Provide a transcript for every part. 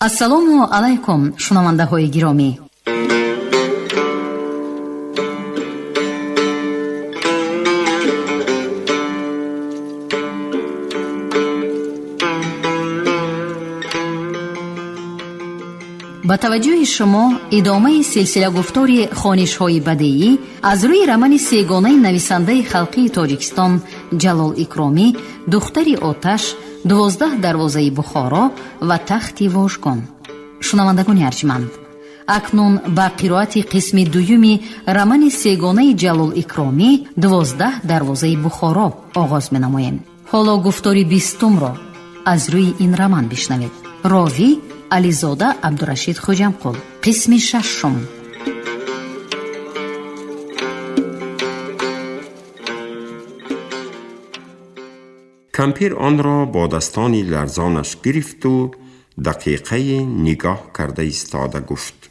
ассалому алайкум шунавандаҳои гиромӣ. ба таваҷҷӯҳи шумо идомаи силсила гуфтори хонишҳои бадеӣ аз рӯи рамани сегонаи нависандаи халқии Тоҷикистон Ҷалол Икромӣ, духтари Оташ, 12 дарвозаи Бухоро ва тахти Вожгон. шунавандагони арҷманд, акнун ба қироати қисми дуюми рамани сегонаи Ҷалол Икромӣ 12 дарвозаи Бухоро оғоз менамоем. ҳоло гуфтори 20-умро аз рӯи ин раман бишнавед. ровӣ Ализода Абдурашид Хуҷамқул. қисми 6. کمپیر آن را با دستانی لرزانش گرفت و دقیقه نگاه کرده ایستاده گفت: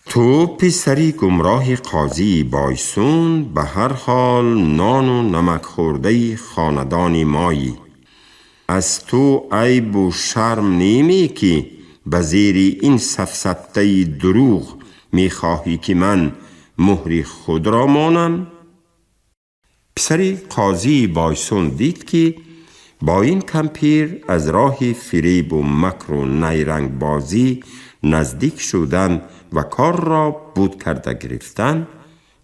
تو پسری گمراه قاضی بایسون، به هر حال نان و نمک خورده خاندان مایی. از تو عیب و شرم نیمی که به زیر این سفسطه دروغ میخواهی که من مهر خود را مانم؟ پسری قاضی بایسون دید که با این کمپیر از راه فریب و مکر و نیرنگ بازی نزدیک شدن و کار را بود کرده گرفتن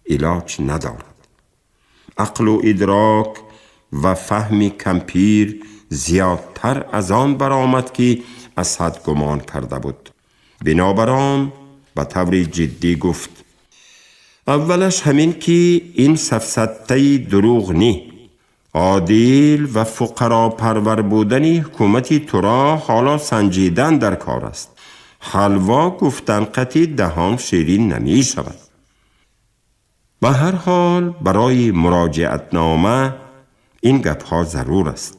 علاج ندارد. عقل و ادراک و فهم کمپیر زیادتر از آن برآمد که اسد گمان کرده بود. بنابراین به طور جدی گفت: اولش همین که این سفسطه دروغ نی. عادل و فقرا پرور بودن حکومتی تو را حالا سنجیدن در کار است. حلوا گفتن قطعی دهان شیرین نمی شود. به هر حال برای مراجعت نامه این گپ ها ضرور است.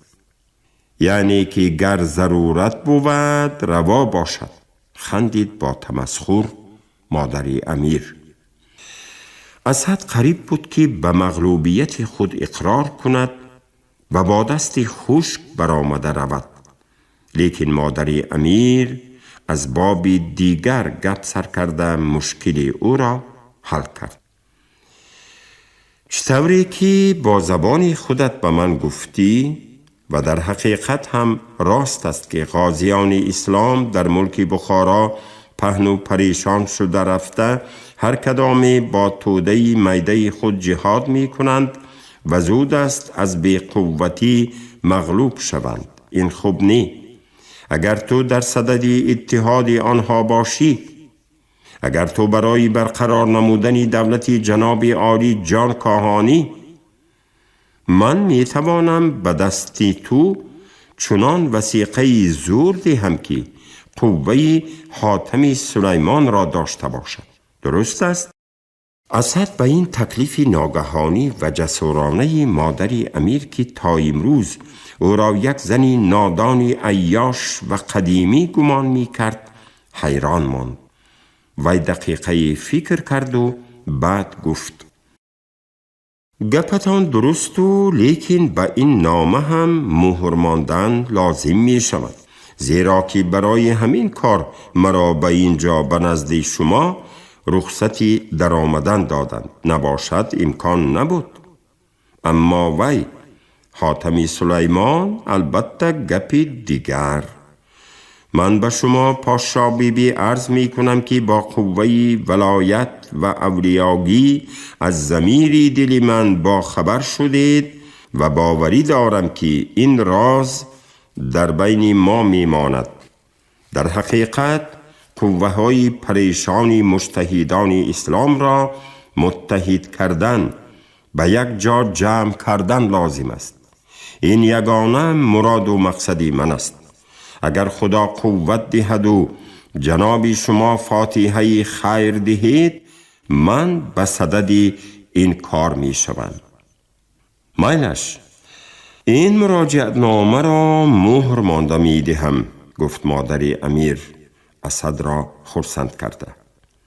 یعنی که گر ضرورت بود روا باشد. خندید با تمسخر مادری امیر. اسد قریب بود که به مغلوبیت خود اقرار کند و با دست خشک برآمده رود. لیکن مادری امیر از باب دیگر گپ سر کرده مشکل او را حل کرد. چطوری که با زبان خودت به من گفتی و در حقیقت هم راست است که غازیان اسلام در ملک بخارا پهن و پریشان شده رفته، هر کدام با توده میده خود جهاد می کنند و زود است از بی‌قوتی مغلوب شوند. این خوب نی. اگر تو در صدد اتحاد آنها باشی، اگر تو برای برقرار نمودن دولت جناب عالی جان کاهانی، من می توانم به دستی تو چنان وثیقه زور دهم که قوه حاتم سلیمان را داشته باشد. درست است؟ اسد به این تکلیف ناگهانی و جسورانه مادری امیر که تا امروز او را یک زنی نادانی عیاش و قدیمی گمان می کرد حیران ماند. وی دقیقه فکر کرد و بعد گفت: گپتان درست و لیکن به این نامه هم مهر ماندن لازم می شود، زیرا که برای همین کار مرا به اینجا به نزد شما رخصتی در آمدن دادند. نباشد امکان نبود. اما وی حاتم سلیمان البته گپی دیگر. من به شما پاشا بیبی عرض می کنم که با قوه ولایت و اولیاگی از ضمیر دل من با خبر شدید و باوری دارم که این راز در بین ما می ماند. در حقیقت قوه های پریشان مجتهدان اسلام را متحد کردن، به یک جا جمع کردن لازم است. این یگانه مراد و مقصد من است. اگر خدا قوت دهد و جناب شما فاتحه خیر دهید، من به صدد این کار می شوم. مایلش این مراجعت نامه را مهر مانده می دهم، گفت مادر امیر اسد را خرسند کرده.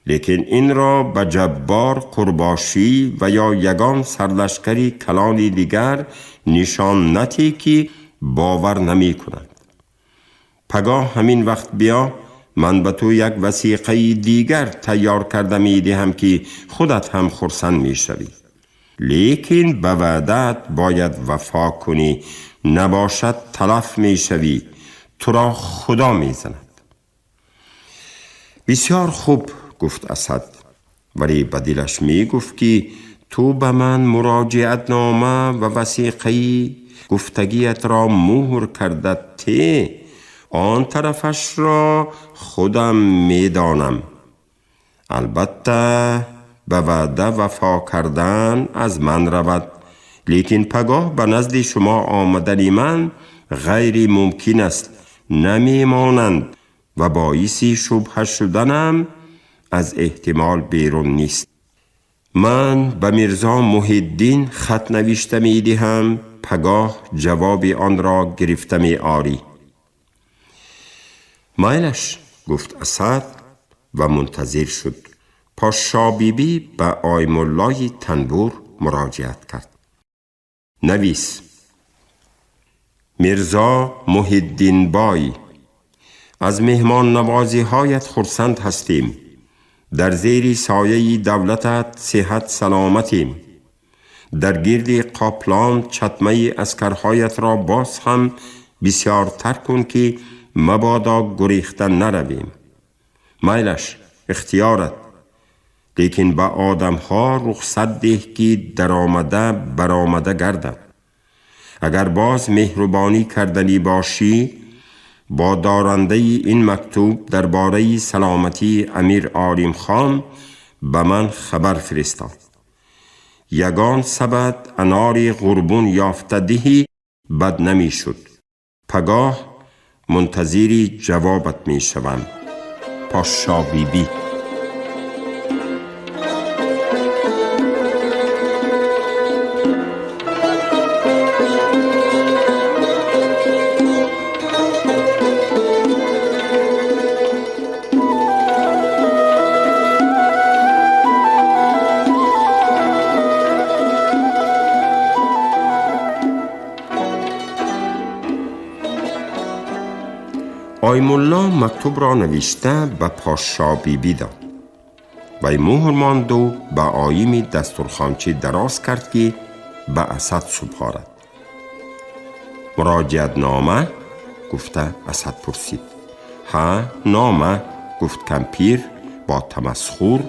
لیکن این را به جبار قرباشی و یا یگان سرلشکری کلان دیگر نشان نتی که باور نمی کنند. پگاه همین وقت بیا، من به تو یک وثیقه دیگر تیار کرده می دهم که خودت هم خرسند می شوی. لیکن به وعدت باید وفا کنی، نباشد تلف می شوی، تو را خدا می زند. بسیار خوب، گفت اسد، ولی به دلش می گفت که تو به من مراجعت نامه و وثیقه گفتگیت را مهر کرده تی، آن طرفش را خودم می دانم. البته به وعده وفا کردن از من رود، لیکن پگاه به نزد شما آمدن من غیر ممکن است، نمی مانند و باعثی شبهه شدنم از احتمال بیرون نیست. من به میرزا محی الدین خط نوشته می دهم، پگاه جواب آن را گرفته می آری. مایلش، گفت اسد و منتظر شد. پاشا بیبی به آیمالله تنبور مراجعت کرد. نویس: میرزا محی الدین بای، از مهمان نوازی هایت خرسند هستیم. در زیر سایه دولتت صحت سلامتیم. در گرد قاپلان چتمه اسکرهایت را باز هم بسیار تر کن که مبادا گریختن نرویم. میلش، اختیارت، لیکن با آدم ها رخصت ده که در آمده برآمده گردد. اگر باز مهربانی کردنی باشی، با دارنده این مکتوب درباره سلامتی امیر عالم خان به من خبر فرستاد. یگان سبد انار قربون یافته دهی بد نمی شد. پگاه منتظری جوابت می شوم. پاشا بیبی. آیمالله مکتوب را نوشته به پاشا بیبی داد. وی مهر ماند و به آیین دسترخوانچه دراز کرد که به اسد سپارد. مراجعت نامه؟ گفته اسد پرسید. ها، نامه، گفت کمپیر با تمسخر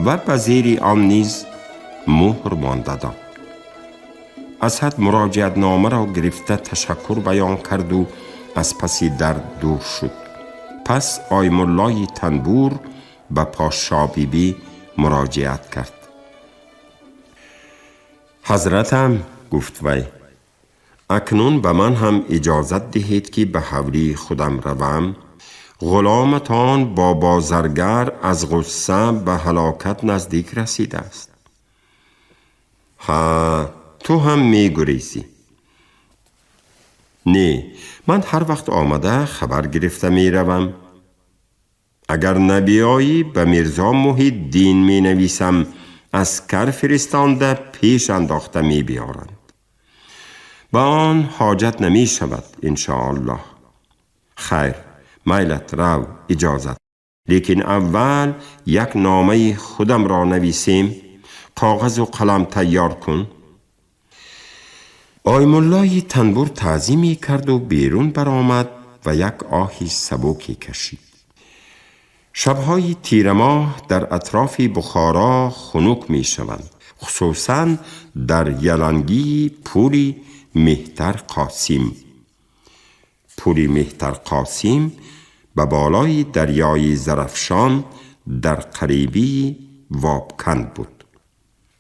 و به زیر آن نیز مهر مانده داد. اسد مراجعت نامه را گرفته تشکر بیان کرد و از پسی در دور شد. پس آیمالله تنبور به پاشا بیبی مراجعت کرد. حضرتم، گفت وی، اکنون به من هم اجازت دهید که به حولی خودم روم. غلامتان با بازرگر از غصه به هلاکت نزدیک رسیده است. ها، تو هم می گریزی؟ نه، من هر وقت آمده خبر گرفته می روم. اگر نبیایی به میرزا محی الدین می نویسم اسکر فرستانده پیش انداخته می بیارند. با آن حاجت نمی شود انشاءالله. خیر، میلت رو، اجازت. لیکن اول یک نامه خودم را نویسیم. کاغذ و قلم تیار کن. آیمالله تنبور تعظیمی کرد و بیرون برآمد و یک آهی سبکی کشید. شبهای تیر ماه در اطراف بخارا خنک می شوند، خصوصا در یلنگی پولی مهتر قاسم. پولی مهتر قاسم به بالای دریای زرفشان در قریبی وابکند بود.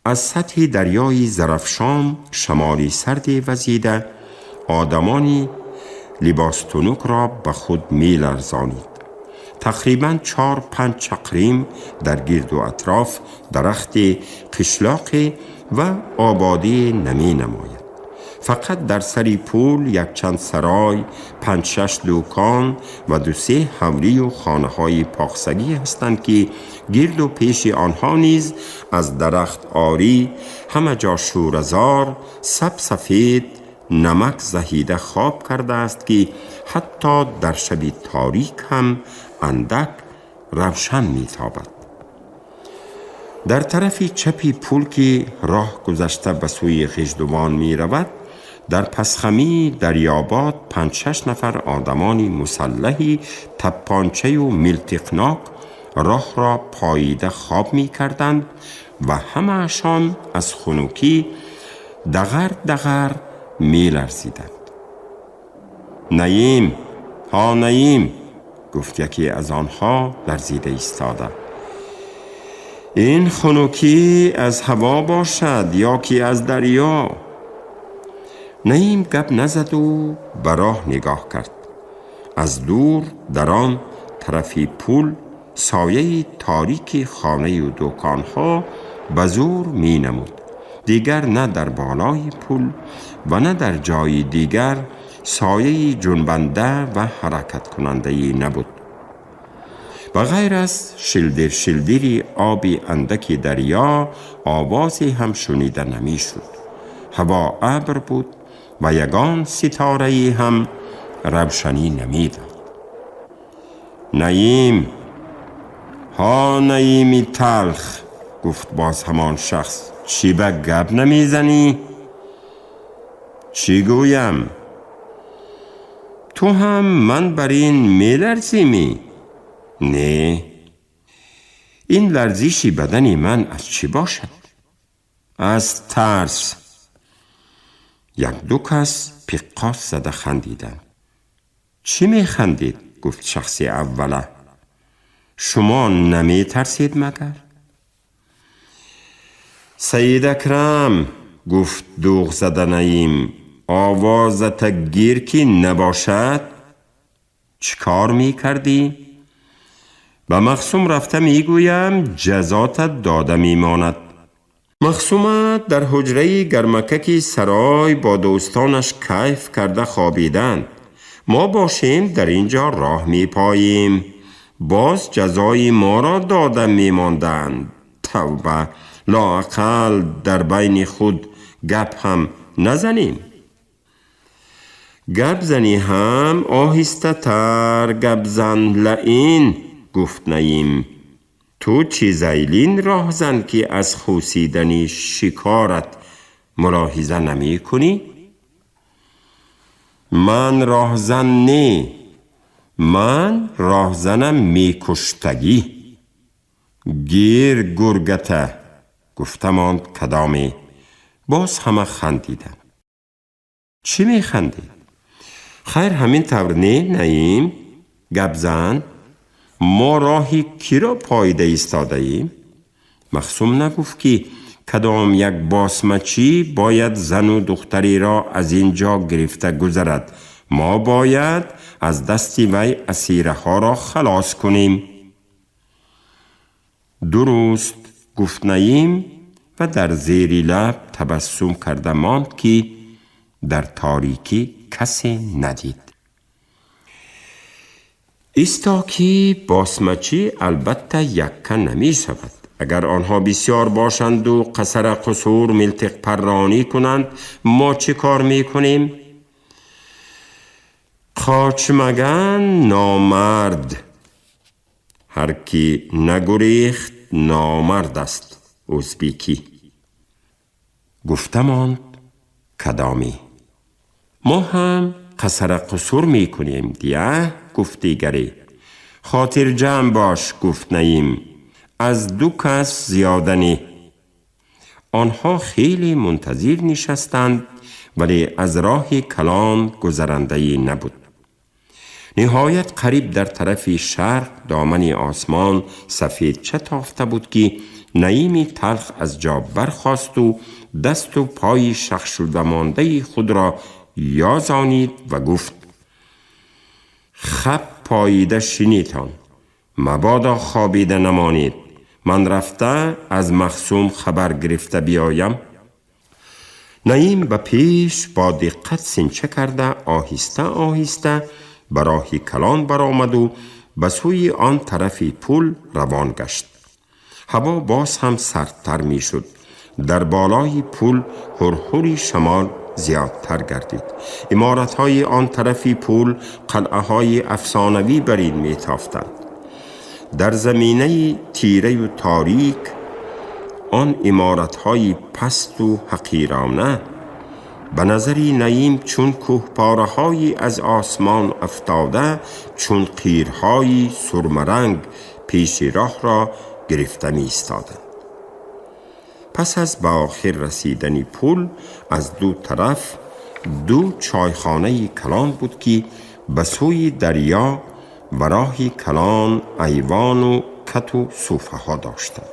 از سطح دریای زرفشان شمالی سردی وزیده آدمانی لباس تنک را به خود می لرزانید. تقریباً 4-5 چقریم در گرد و اطراف درخت قشلاقی و آبادی نمی نماید. فقط در سری پول یک چند سرای، 5-6 دکان و 2-3 حولی و خانه های پاخسگی هستند که گرد و پیش آنها نیز از درخت آری، همه جا شورزار، سب سفید نمک زهیده خواب کرده است که حتی در شب تاریک هم اندک روشن می‌تابد. در طرف چپی پل که راه گذشته به سوی خیژدوان می رود، در پسخمی دریاباد 5-6 نفر آدمانی مسلحی تپانچه و ملتقناک راه را پاییده خواب می کردند و همه‌شان از خنکی دغر می لرزیدند. نعیم، ها نعیم، گفت یکی از آنها لرزیده ایستاده. این خنکی از هوا باشد یا که از دریا. نعیم گپ نزد و به راه نگاه کرد. از دور در آن طرفی پل سایه تاریک خانه و دکانها به زور می نمود. دیگر نه در بالای پل و نه در جای دیگر سایه جنبنده و حرکت کننده نبود. و غیر از شلدر آبی اندکی دریا آوازی هم شنیده نمی شد. هوا ابر بود و یگان ستاره هم روشنی نمی داد. نعیم، ها نعیمی تلخ، گفت باز همان شخص، چی به گپ نمی زنی؟ چی گویم؟ تو هم من بر این می لرزیمی؟ نه. این لرزشی بدنی من از چی باشد؟ از ترس. 1-2 کس پیقاس زده خندیدند. چی می خندید؟ گفت شخص اوله. شما نمی ترسید مگر؟ سید اکرم، گفت دوغ زده نعیم، آوازت گیر که نباشد چی کار می کردی؟ به مخصوم رفته می گویم جزاتت داده می ماند. مخصومت در حجره گرمککی سرای با دوستانش کیف کرده خوابیدند. ما باشیم در اینجا راه می پاییم. باز جزای ما را داده می ماندند. توبه، لااقل در بین خود گپ هم نزنیم. گپ زنی هم آهسته تر گپ زن لئین، گفت نعیم. تو چیزایلین راه زن که از خوسیدنی شکارت ملاحظه نمی کنی؟ من راه زن نه، من راه زنم می کشتگی. گیر گرگته، گفتمان کدامی. باز همه خندیدن. چی می خندید؟ خیر همین طور نه نعیم؟ گپ زن. ما راهی کی را پاییده ایستاده ایم؟ مخصوم نگفت که کدام یک باسمچی باید زن و دختری را از اینجا گرفته گذرد. ما باید از دست وی اسیره ها را خلاص کنیم. درست، گفت نعیم و در زیر لب تبسم کرده ماند که در تاریکی کسی ندید. استاکی باسمچی البته یکه نمی شود. اگر آنها بسیار باشند و قصر قصور ملتق پرانی کنند، ما چه کار می کنیم؟ قاچمگن نامرد، هر کی نگریخت نامرد است. ازبیکی. گفتمان کدامی؟ ما هم قصر قصور می کنیم دیگه، گفت دیگری. خاطر جمع باش، گفت نعیم. از 2 کس زیاده نی. آنها خیلی منتظر نشستند ولی از راه کلان گذرنده نبود. نهایت قریب در طرف شرق دامن آسمان سفید چه تافته بود که نعیمی تلخ از جا برخاست و دست و پای شخ شده مانده خود را یازانید و گفت خب پاییده شنیتان، مبادا خوابیده نمانید. من رفته از مخصوم خبر گرفته بیایم. نعیم به پیش با دقت سنچه کرده آهسته آهسته به راه کلان برآمد و به سوی آن طرف پل روان گشت. هوا باز هم سردتر می شد. در بالای پل هرهری شمال زیادتر گردید. عمارت‌های آن طرفی پول قلعه‌های افسانوی بر این می‌تافتند. در زمینه تیره و تاریک آن عمارت‌های پست و حقیرانه به نظری نعیم چون کوهپاره‌هایی از آسمان افتاده، چون قیرهای سرمرنگ پیش راه را گرفته می‌ایستادند. پس از به آخر رسیدن پل از دو طرف دو چایخانه کلان بود که به سوی دریا و راه کلان ایوان و کت و صوفه ها داشتند.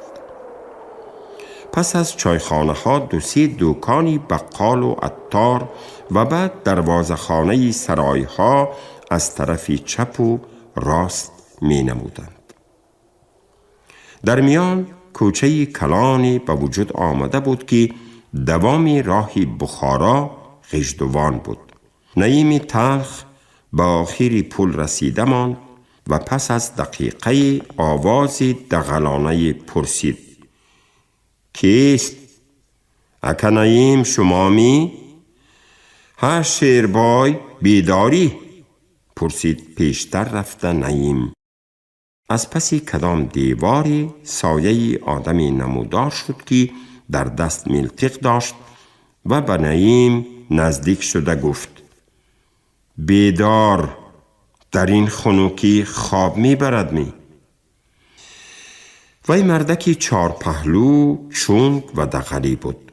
پس از چایخانه ها دو سه دکانی بقال و عطار و بعد دروازه خانه سرای ها از طرف چپ و راست می نمودند. در میان کوچه کلانی به وجود آمده بود که دوام راه بخارا غژدوان بود. نعیم تلخ به آخر پل رسیده ماند و پس از دقیقه آواز دغلانه پرسید: کیست؟ اکا نعیم شما می؟ ها شیربای بیداری؟ پرسید. پیشتر رفته نعیم از پسی کدام دیواری سایه آدمی نمودار شد که در دست ملتق داشت و به نعیم نزدیک شده گفت: بیدار، در این خنوکی خواب می برد می؟ وی مردکی چار پهلو، چونگ و دغلی بود.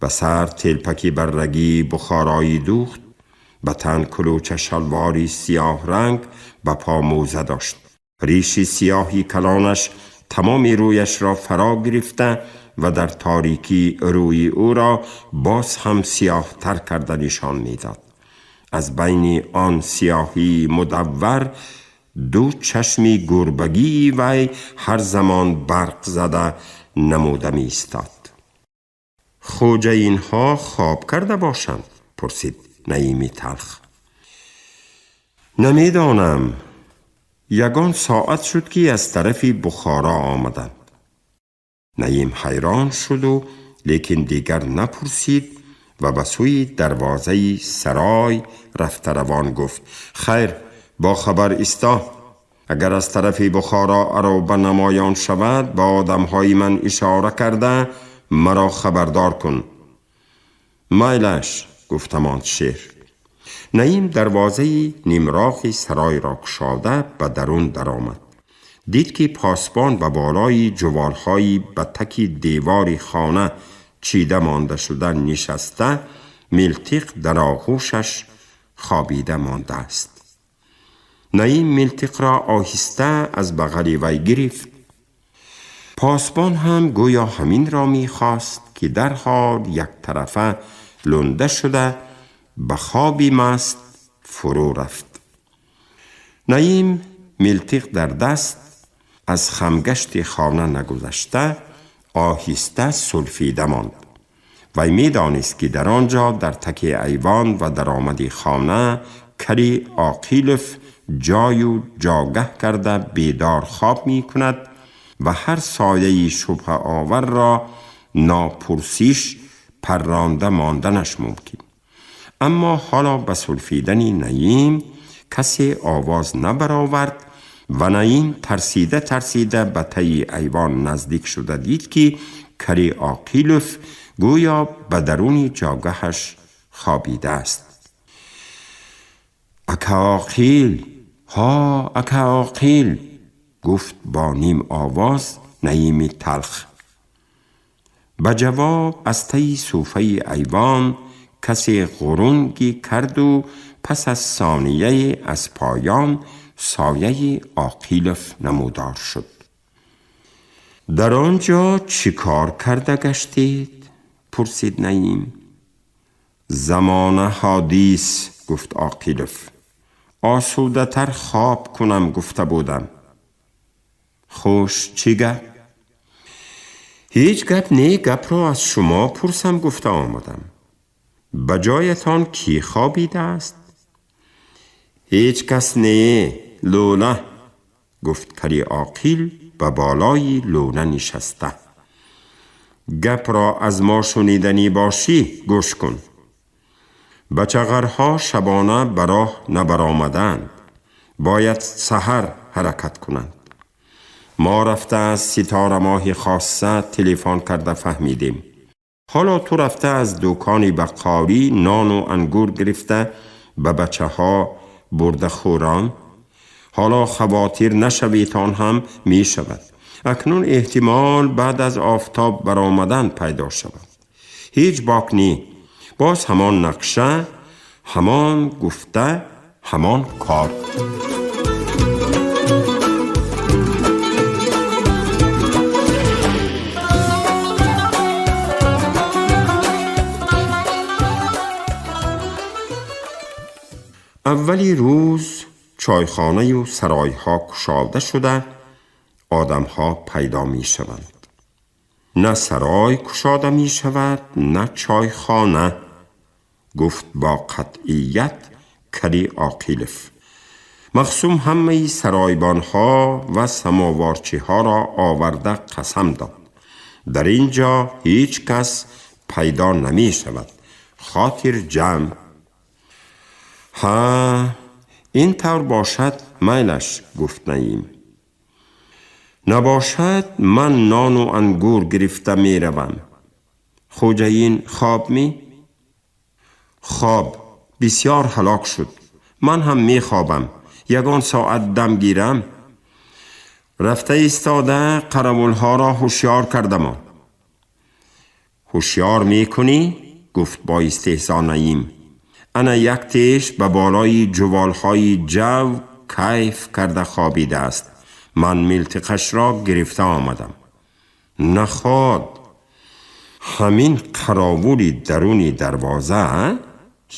به سر تلپکی برگی بخارایی دوخت، به تن کلوچ شلواری سیاه رنگ، به پا موزه داشت. ریشی سیاهی کلانش تمام رویش را فرا گرفته و در تاریکی روی او را باز هم سیاه تر کرده نشان میداد. از بین آن سیاهی مدور دو چشمی گربگی وی هر زمان برق زده نموده می استاد. خوجه اینها خواب کرده باشند؟ پرسید نعیمی تلخ. نمیدانم، یگان ساعت شد که از طرف بخارا آمدند. نعیم حیران شد و لیکن دیگر نپرسید و به سوی دروازه سرای رفته روان گفت: خیر، با خبر استا. اگر از طرف بخارا عروبه نمایان شود با آدمهای من اشاره کرده مرا خبردار کن. مایلش، گفتم آن شیر. نعیم دروازه نیمراغ سرای را گشاده به درون درآمد. دید که پاسبان به بالای جوالهایی به تکی دیوار خانه چیده مانده شده نشسته، ملتق در آغوشش خوابیده مانده است. نعیم ملتق را آهسته از بغل وی گرفت. پاسبان هم گویا همین را می‌خواست که در حال یک طرفه لنده شده به خوابی مست فرو رفت. نعیم ملتق در دست از خمگشت خانه نگذشته آهسته سلفیده ماند. وی می‌دانست که در آنجا در تک ایوان و در آمد خانه کری عاقلف جای و جاگه کرده بیدار خواب می کند و هر سایه شبه آور را ناپرسیش پرانده ماندنش ممکن. اما حالا به سلفیدن نعیم کسی آواز نبرآورد و نعیم ترسیده به تی ایوان نزدیک شده دید که کری عاقلف گویا به درون جاگهش خوابیده است. اکا عاقل، ها اکا عاقل، گفت با نیم آواز نعیم تلخ. به جواب از تی صوفه ایوان کسی غرونگی کرد و پس از ثانیه از پایان سایه عاقلف نمودار شد. در آنجا چی کار کرده گشتید؟ پرسید نعیم. زمان حادیث، گفت عاقلف. آسوده تر خواب کنم گفته بودم. خوش چی گپ؟ هیچ گپ نه، گپ را از شما پرسم گفته آمدم. بجایتان کی خوابیده است؟ هیچ کس نه، لولا، گفت کری عاقل به بالای لونه نشسته. گپ را از ما شنیدنی باشی گوش کن. بچغرها شبانه براه نبرآمدند، باید سحر حرکت کنند. ما رفته از ستاره ماه خاصه تلفن کرده فهمیدیم. حالا تو رفته از دکانی بقالی نان و انگور گرفته به بچه ها برده خوران. حالا خواتیر نشویتان هم می شود. اکنون احتمال بعد از آفتاب برآمدن پیدا شود. هیچ باک نی. باز همان نقشه، همان گفته، همان کار. اولی روز چایخانه و سرایها کشاده شده، آدمها پیدا می شوند. نه سرای کشاده می شود، نه چایخانه، گفت با قطعیت کلی عاقلف. مخصوم همه سرایبانها و سماوارچی ها را آورده قسم داد. در اینجا هیچ کس پیدا نمی شود، خاطر جمع. ها، این طور باشد میلش، گفت نعیم. نباشد من نان و انگور گرفته می روم. خوجین خواب می؟ خواب بسیار هلاک شد. من هم می خوابم. یگان ساعت دم گیرم. رفته ایستاده قرولها را هوشیار کردم. هوشیار می کنی؟ گفت با استهزا نعیم. انا یک تیش به بالای جوالهای جو کیف کرده خوابیده است. من ملتقش را گرفته آمدم. نخواد. همین قراولی درونی دروازه؟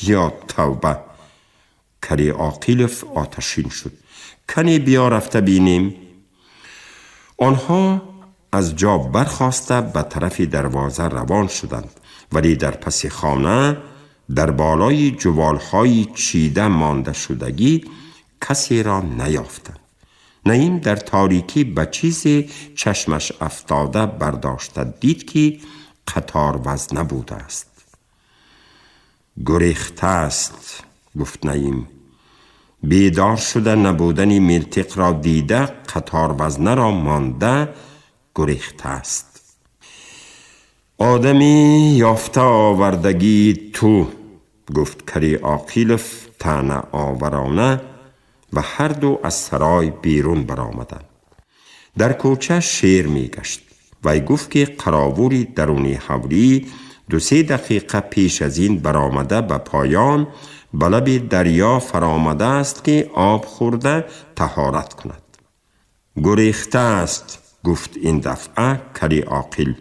یا توبه. کلی عاقلف آتشین شد. کنی بیا رفته بینیم. آنها از جا برخاسته به طرف دروازه روان شدند، ولی در پس خانه در بالای جوالهای چیده مانده شدگی کسی را نیافتند. نعیم در تاریکی به چیز چشمش افتاده برداشته دید که قطار وزنه بوده است. گریخته است، گفت نعیم. بیدار شده نبودن ملتق را دیده قطار وزنه را مانده گریخته است. آدمی یافته آوردگی تو، گفت کلی عاقلف طعنه آورانه و هر دو از سرای بیرون برآمدند. در کوچه شیر می گشت. وی گفت که قراولی درونی حولی 2-3 دقیقه پیش از این برآمده به پایان به لب دریا فرآمده است که آب خورده طهارت کند. گریخته است، گفت این دفعه کلی عاقل.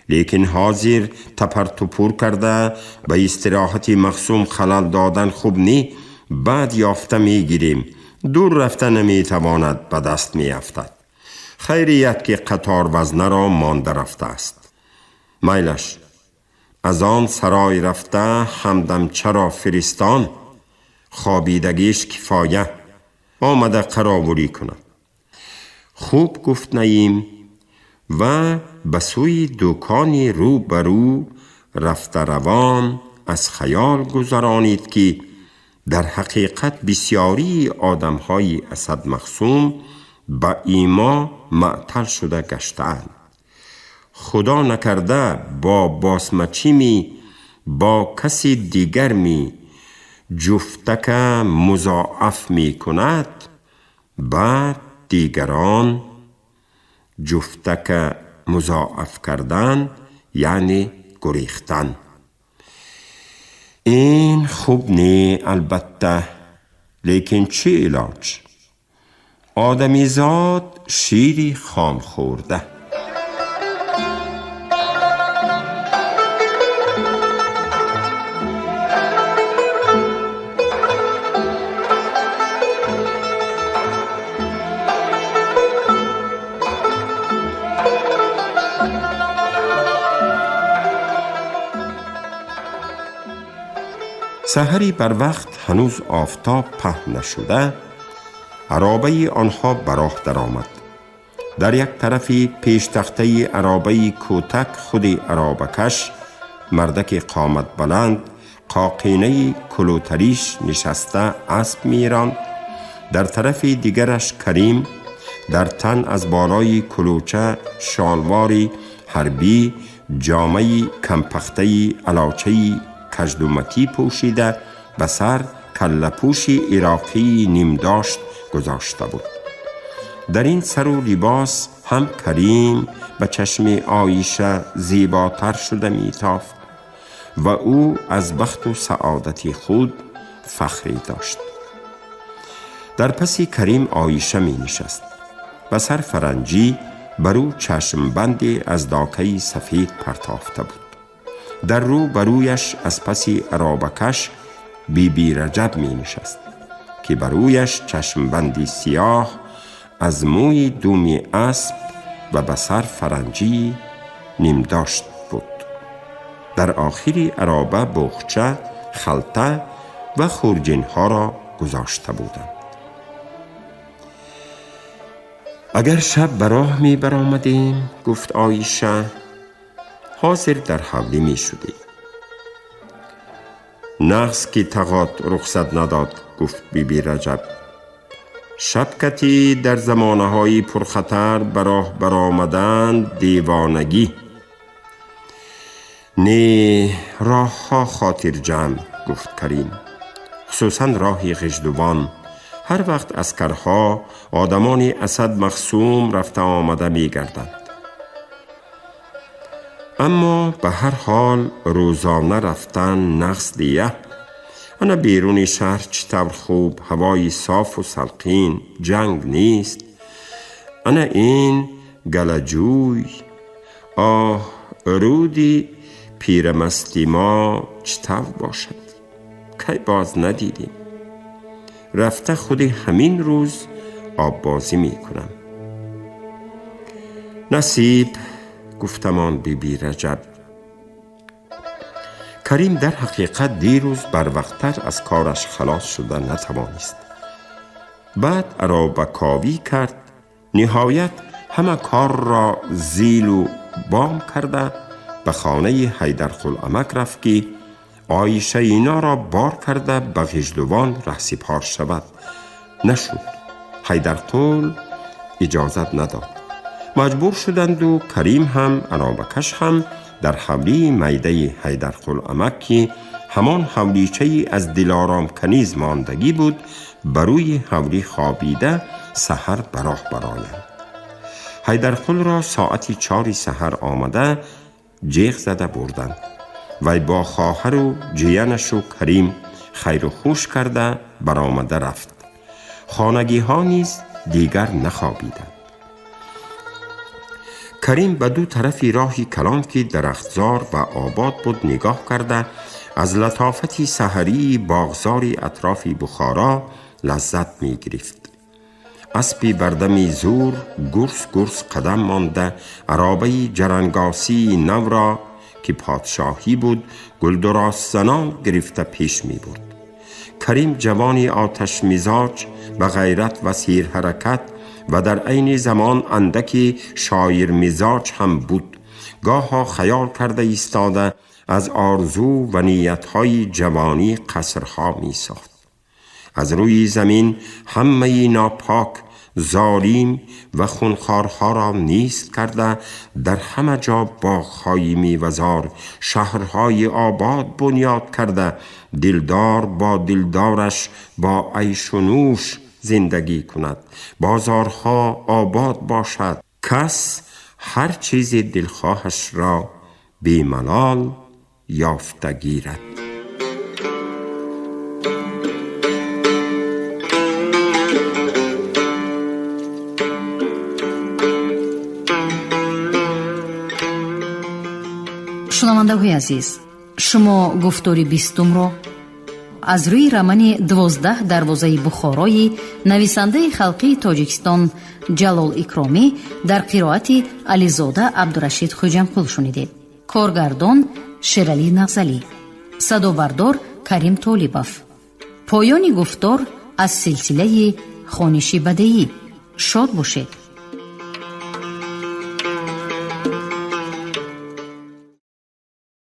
لیکن حاضر تپرتپور کرده به استراحت مخصوم خلل دادن خوب نی. بعد یافته می گیریم. دور رفته نمی تواند به دست می افتد. خیریت که قطار وزنه را مانده رفته است. میلش از آن سرای رفته همدم چرا فرستان؟ خوابیدگیش کفایه. آمده قراولی کند. خوب، گفت نعیم و به سوی دکانی رو برو رفته روان از خیال گذرانید که در حقیقت بسیاری آدم‌های اسد مخصوم به ایما معطل شده گشتند. خدا نکرده با باسمچی می با کسی دیگر می جفتک مضاعف می کند، بعد دیگران جفتک مضاعف کردن یعنی گریختن. این خوب نی البته، لیکن چه علاج؟ آدمیزاد شیری خام خورده. سحری بر وقت هنوز آفتاب پهن نشده، عرابه آنها براه در آمد. در یک طرفی پیش تخته عرابه کوتک خود عرابه کش، مردک قامت بلند، قاقینه کلوتریش نشسته اسب میراند. در طرف دیگرش کریم در تن از بالای کلوچه شالواری حربی، جامه کمپخته علاچه کژدمکی پوشیده و سر کله‌پوشی عراقی نیمداشت گذاشته بود. در این سر و لباس هم کریم به چشم عایشه زیباتر شده میتافت و او از بخت و سعادت خود فخری داشت. در پس کریم عایشه می نشست و سر فرنجی برو چشم بندی از داکه سفید پرتافته بود. در رو برویش از پسی عرابکش بی رجب می نشست که برویش چشم بندی سیاه از موی دومی اسب و بسر فرنجی نیم داشت بود. در آخری عرابه بخچه، خلطه و خورجین ها را گذاشته بودند. اگر شب براه می برآمدیم، گفت عایشه، حاضر در حولی می شدی. نقص کی تقات رخصت نداد، گفت بی رجب. شبکتی در زمانه های پرخطر براه برآمدند دیوانگی. نی راه ها خاطر جمع، گفت کریم، خصوصا راه غژدوان. هر وقت عسکرها آدمان اسد مخصوم رفته آمده می گردند. اما به هر حال روزانه رفتن نقص دیه. انا بیرون شهر چطور خوب، هوای صاف و سلقین، جنگ نیست. انا این گلجوی، آه رودی پیرمستی ما چطور باشد، کی باز ندیدیم. رفته خود همین روز آب بازی می کنم. نصیب، گفتمان بی رجب. کریم در حقیقت دیروز بر وقتتر از کارش خلاص شده نتوانست. بعد عرابکاوی کرد. نهایت همه کار را زیل و بام کرده به خانه حیدرقلعمک رفت که عایشه اینا را بار کرده به غژدوان رهسپار شود. نشد. حیدرقل اجازت نداد. مجبور شدند و کریم هم عرابکش هم در حولی میده حیدرقلعمک که همان حولیچه از دلارام کنیز ماندگی بود بروی حولی خوابیده سحر براه برآیند. حیدرقل را ساعتی 4 سحر آمده جیغ زده بردند. وی با خواهر و جیانش و کریم خیر و خوش کرده برآمده رفت. خانگی ها نیز دیگر نخوابیدند. کریم به دو طرفی راهی کلان که درختزار و آباد بود نگاه کرده از لطافتی سحری باغزاری اطراف بخارا لذت می گرفت. اسبی بردمی زور گرس قدم مانده عرابه جرنگاسی نو را که پادشاهی بود گلدراز زنان گرفته پیش می برد. کریم جوانی آتش مزاج به غیرت و سیر حرکت و در عین زمان اندکی شاعر مزاج هم بود. گاها خیال کرده ایستاده از آرزو و نیتهای جوانی قصرها می ساخت. از روی زمین همه ناپاک، ظالم و خونخوارها را نیست کرده در همه جا باغ‌های میوه‌زار، شهرهای آباد بنیاد کرده دلدار با دلدارش با عیش و نوش زندگی کند. بازارها آباد باشد، کس هر چیز دلخواهش را بی ملال یافته گیرد. шунавандаҳои азиз, шумо гуфтори 20-ро аз рӯи рамани 12 дарвозаи бухорои нависандаи халқии тоҷикистон ҷалол икромӣ дар қироати ализода абдурашид хоҷамқул шунидед. коргардон шералӣ нағзалӣ, садобардор карим толибов. поёни гуфтор аз силсилаи хониши бадеӣ. шод бошед.